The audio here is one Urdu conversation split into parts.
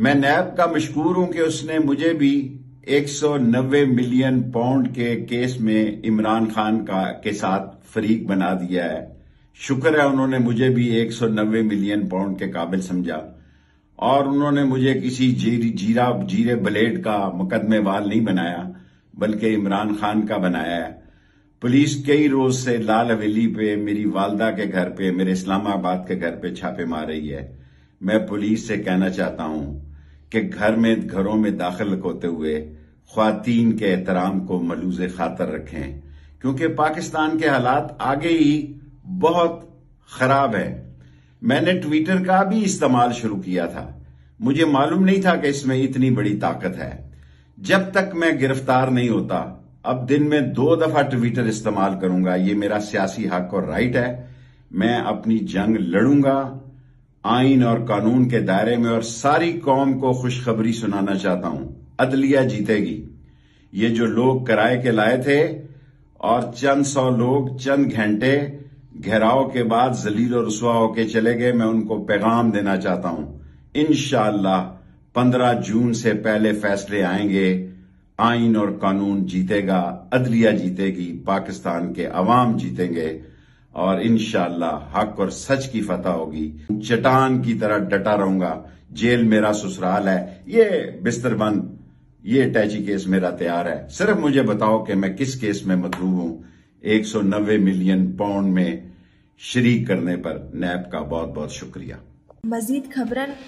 میں نیب کا مشکور ہوں کہ اس نے مجھے بھی 190 ملین پاؤنڈ کے کیس میں عمران خان کے ساتھ فریق بنا دیا ہے۔ شکر ہے انہوں نے مجھے بھی 190 ملین پاؤنڈ کے قابل سمجھا، اور انہوں نے مجھے کسی جیرے بلیڈ کا مقدمے وال نہیں بنایا، بلکہ عمران خان کا بنایا ہے۔ پولیس کئی روز سے لال حویلی پہ، میری والدہ کے گھر پہ، میرے اسلام آباد کے گھر پہ چھاپے مار رہی ہے۔ میں پولیس سے کہنا چاہتا ہوں کہ گھروں میں داخل ہوتے ہوئے خواتین کے احترام کو ملوز خاطر رکھیں، کیونکہ پاکستان کے حالات آگے ہی بہت خراب ہے۔ میں نے ٹویٹر کا بھی استعمال شروع کیا تھا، مجھے معلوم نہیں تھا کہ اس میں اتنی بڑی طاقت ہے۔ جب تک میں گرفتار نہیں ہوتا، اب دن میں 2 دفعہ ٹویٹر استعمال کروں گا، یہ میرا سیاسی حق اور رائٹ ہے۔ میں اپنی جنگ لڑوں گا آئین اور قانون کے دائرے میں، اور ساری قوم کو خوشخبری سنانا چاہتا ہوں، عدلیہ جیتے گی۔ یہ جو لوگ کرائے کے لائے تھے اور چند سو لوگ چند گھنٹے گھیراؤ کے بعد ذلیل و رسوا ہو کے چلے گئے، میں ان کو پیغام دینا چاہتا ہوں، انشاءاللہ 15 جون سے پہلے فیصلے آئیں گے، آئین اور قانون جیتے گا، عدلیہ جیتے گی، پاکستان کے عوام جیتیں گے، اور انشاءاللہ حق اور سچ کی فتح ہوگی۔ چٹان کی طرح ڈٹا رہوں گا، جیل میرا سسرال ہے، یہ بستر بند، یہ اٹیچی کیس میرا تیار ہے، صرف مجھے بتاؤ کہ میں کس کیس میں مطلوب ہوں۔ 190 ملین پاؤنڈ میں شریک کرنے پر نیب کا بہت بہت شکریہ۔ مزید خبرن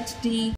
HD।